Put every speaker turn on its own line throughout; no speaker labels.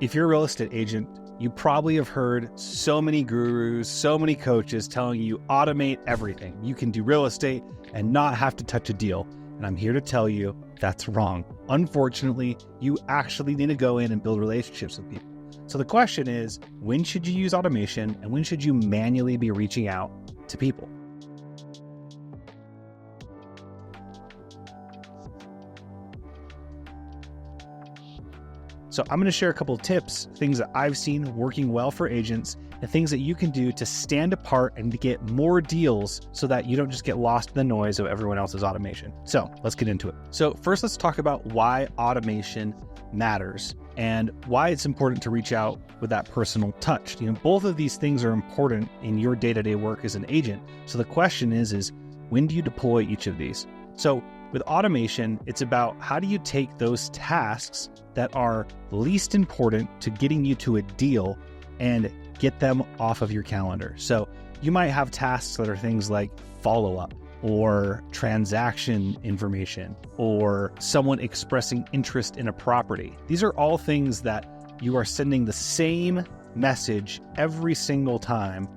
If you're a real estate agent, you probably have heard so many gurus, so many coaches telling you automate everything. You can do real estate and not have to touch a deal. And I'm here to tell you that's wrong. Unfortunately, you actually need to go in and build relationships with people. So the question is, when should you use automation and when should you manually be reaching out to people? So I'm going to share a couple of tips, things that I've seen working well for agents, and things that you can do to stand apart and to get more deals so that you don't just get lost in the noise of everyone else's automation. So let's get into it. So first, let's talk about why automation matters and why it's important to reach out with that personal touch. Both of these things are important in your day-to-day work as an agent. So the question is when do you deploy each of these? So with automation, it's about how do you take those tasks that are least important to getting you to a deal and get them off of your calendar. So you might have tasks that are things like follow-up or transaction information or someone expressing interest in a property. These are all things that you are sending the same message every single time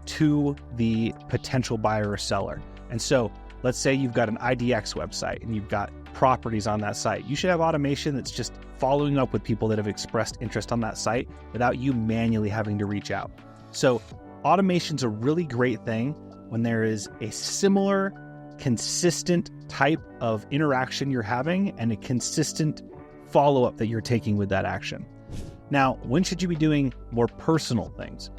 to the potential buyer or seller. And so let's say you've got an REDX website and you've got properties on that site. You should have automation that's just following up with people that have expressed interest on that site without you manually having to reach out. So automation's a really great thing when there is a similar, consistent type of interaction you're having and a consistent follow-up that you're taking with that action. Now, when should you be doing more personal things?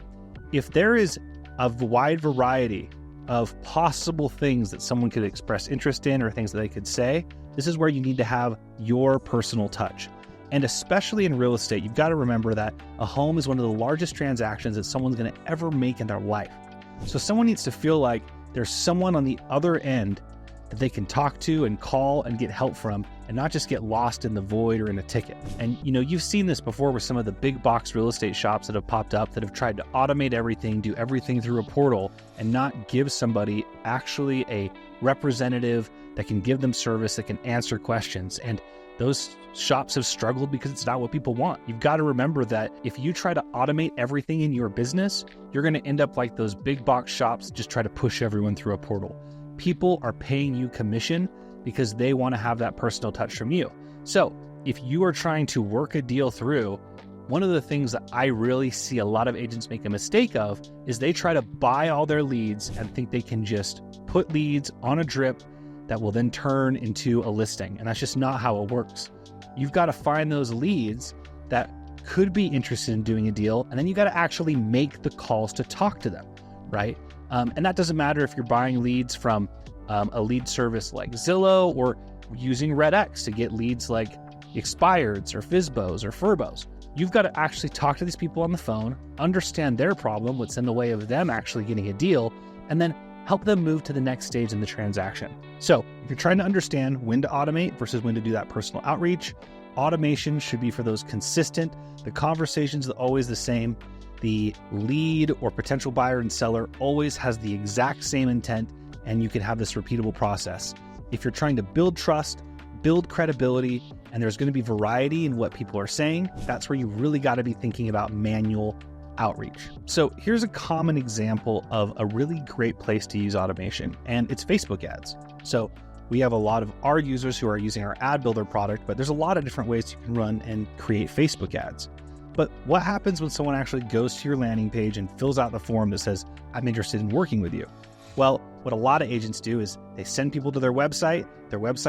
If there is a wide variety of possible things that someone could express interest in or things that they could say, this is where you need to have your personal touch. And especially in real estate, you've got to remember that a home is one of the largest transactions that someone's going to ever make in their life. So someone needs to feel like there's someone on the other end that they can talk to and call and get help from and not just get lost in the void or in a ticket. And you've seen this before with some of the big box real estate shops that have popped up that have tried to automate everything, do everything through a portal and not give somebody actually a representative that can give them service, that can answer questions. And those shops have struggled because it's not what people want. You've got to remember that if you try to automate everything in your business, you're going to end up like those big box shops just try to push everyone through a portal. People are paying you commission because they want to have that personal touch from you. So if you are trying to work a deal through, one of the things that I really see a lot of agents make a mistake of is they try to buy all their leads and think they can just put leads on a drip that will then turn into a listing. And that's just not how it works. You've got to find those leads that could be interested in doing a deal, and then you got to actually make the calls to talk to them, right? And that doesn't matter if you're buying leads from a lead service like Zillow or using REDX to get leads like expireds or FSBOs or FURBOs. You've got to actually talk to these people on the phone, understand their problem, what's in the way of them actually getting a deal, and then help them move to the next stage in the transaction. So if you're trying to understand when to automate versus when to do that personal outreach, automation should be for those consistent, the conversations are always the same, the lead or potential buyer and seller always has the exact same intent, and you can have this repeatable process. If you're trying to build trust, build credibility, and there's going to be variety in what people are saying, that's where you really got to be thinking about manual outreach. So here's a common example of a really great place to use automation, and it's Facebook ads. So we have a lot of our users who are using our ad builder product, but there's a lot of different ways you can run and create Facebook ads. But what happens when someone actually goes to your landing page and fills out the form that says, I'm interested in working with you? Well, what a lot of agents do is they send people to their website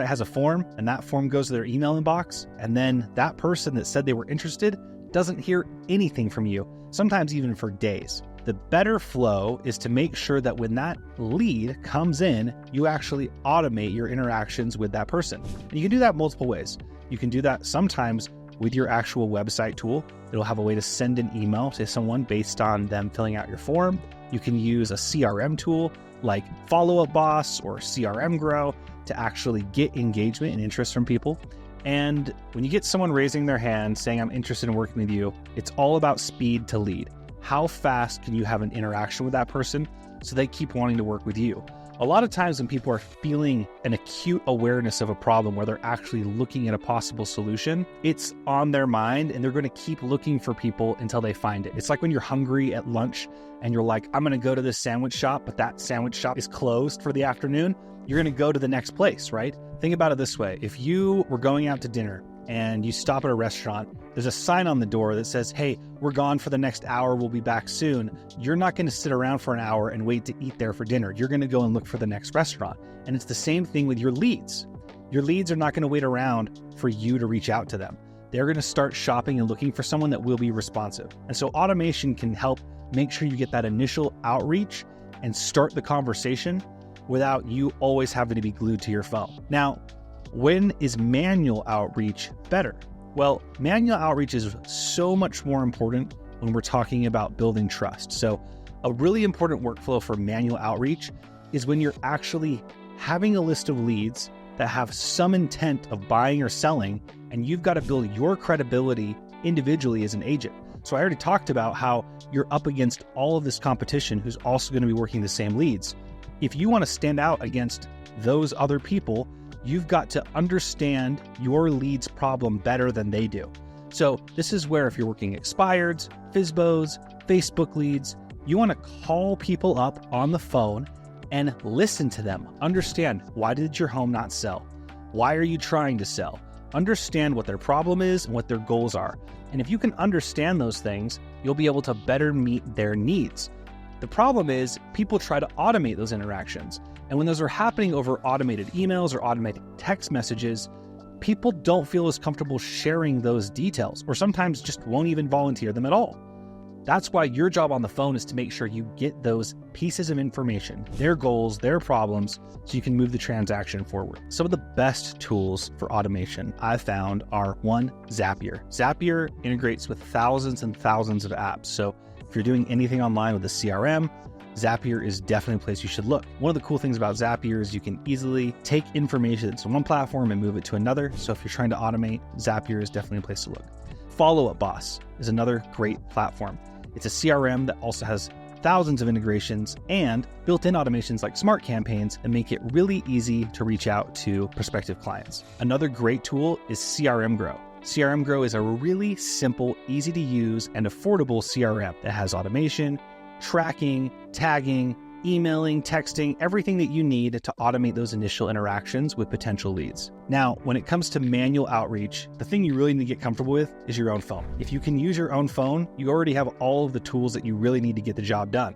has a form, and that form goes to their email inbox, and then that person that said they were interested doesn't hear anything from you, sometimes even for days. The better flow is to make sure that when that lead comes in, you actually automate your interactions with that person. And you can do that multiple ways. You can do that sometimes with your actual website tool. It'll have a way to send an email to someone based on them filling out your form. You can use a CRM tool like Follow Up Boss or CRM Grow to actually get engagement and interest from people. And when you get someone raising their hand saying, I'm interested in working with you, it's all about speed to lead. How fast can you have an interaction with that person so they keep wanting to work with you? A lot of times when people are feeling an acute awareness of a problem where they're actually looking at a possible solution, it's on their mind and they're going to keep looking for people until they find it. It's like when you're hungry at lunch and you're like, I'm going to go to this sandwich shop, but that sandwich shop is closed for the afternoon. You're going to go to the next place, right? Think about it this way. If you were going out to dinner and you stop at a restaurant, there's a sign on the door that says, hey, we're gone for the next hour, we'll be back soon. You're not going to sit around for an hour and wait to eat there for dinner. You're going to go and look for the next restaurant. And it's the same thing with your leads. Your leads are not going to wait around for you to reach out to them. They're going to start shopping and looking for someone that will be responsive. And so automation can help make sure you get that initial outreach and start the conversation without you always having to be glued to your phone. Now, when is manual outreach better? Well, manual outreach is so much more important when we're talking about building trust. So a really important workflow for manual outreach is when you're actually having a list of leads that have some intent of buying or selling, and you've got to build your credibility individually as an agent. So I already talked about how you're up against all of this competition who's also going to be working the same leads. If you want to stand out against those other people, you've got to understand your leads problem better than they do. So this is where if you're working expireds, FSBOs, Facebook leads, you want to call people up on the phone and listen to them. Understand, why did your home not sell? Why are you trying to sell? Understand what their problem is and what their goals are. And if you can understand those things, you'll be able to better meet their needs. The problem is people try to automate those interactions. And when those are happening over automated emails or automated text messages, people don't feel as comfortable sharing those details, or sometimes just won't even volunteer them at all. That's why your job on the phone is to make sure you get those pieces of information, their goals, their problems, so you can move the transaction forward. Some of the best tools for automation I've found are one, Zapier. Zapier integrates with thousands and thousands of apps. So if you're doing anything online with a CRM, Zapier is definitely a place you should look. One of the cool things about Zapier is you can easily take information that's on one platform and move it to another. So if you're trying to automate, Zapier is definitely a place to look. Follow Up Boss is another great platform. It's a CRM that also has thousands of integrations and built-in automations like smart campaigns that make it really easy to reach out to prospective clients. Another great tool is CRM Grow. CRM Grow is a really simple, easy to use, and affordable CRM that has automation, tracking, tagging, emailing, texting, everything that you need to automate those initial interactions with potential leads. Now, when it comes to manual outreach, the thing you really need to get comfortable with is your own phone. If you can use your own phone, you already have all of the tools that you really need to get the job done.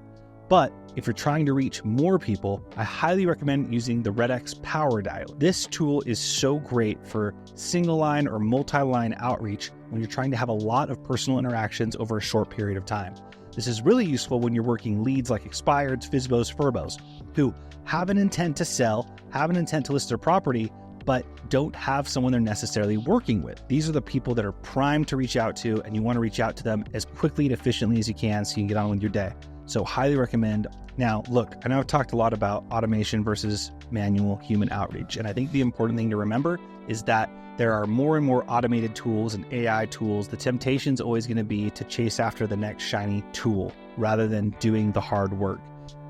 But if you're trying to reach more people, I highly recommend using the REDX Power Dial. This tool is so great for single line or multi-line outreach when you're trying to have a lot of personal interactions over a short period of time. This is really useful when you're working leads like expireds, FSBOs, FRBOs, who have an intent to sell, have an intent to list their property, but don't have someone they're necessarily working with. These are the people that are primed to reach out to, and you want to reach out to them as quickly and efficiently as you can so you can get on with your day. So highly recommend. Now, look, I know I've talked a lot about automation versus manual human outreach, and I think the important thing to remember is that there are more and more automated tools and AI tools. The temptation is always going to be to chase after the next shiny tool rather than doing the hard work.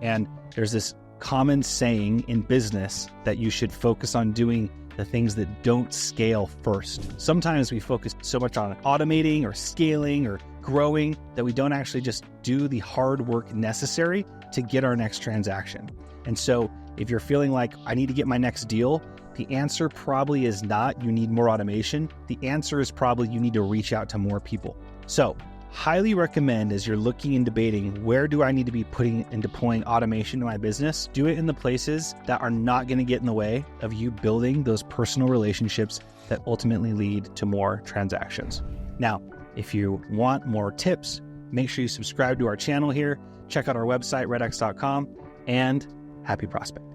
And there's this common saying in business that you should focus on doing the things that don't scale first. Sometimes we focus so much on automating or scaling or growing that we don't actually just do the hard work necessary to get our next transaction. And so if you're feeling like I need to get my next deal, the answer probably is not you need more automation. The answer is probably you need to reach out to more people. So highly recommend, as you're looking and debating, where do I need to be putting and deploying automation to my business? Do it in the places that are not going to get in the way of you building those personal relationships that ultimately lead to more transactions. Now, if you want more tips, make sure you subscribe to our channel here, check out our website, redx.com, and happy prospecting.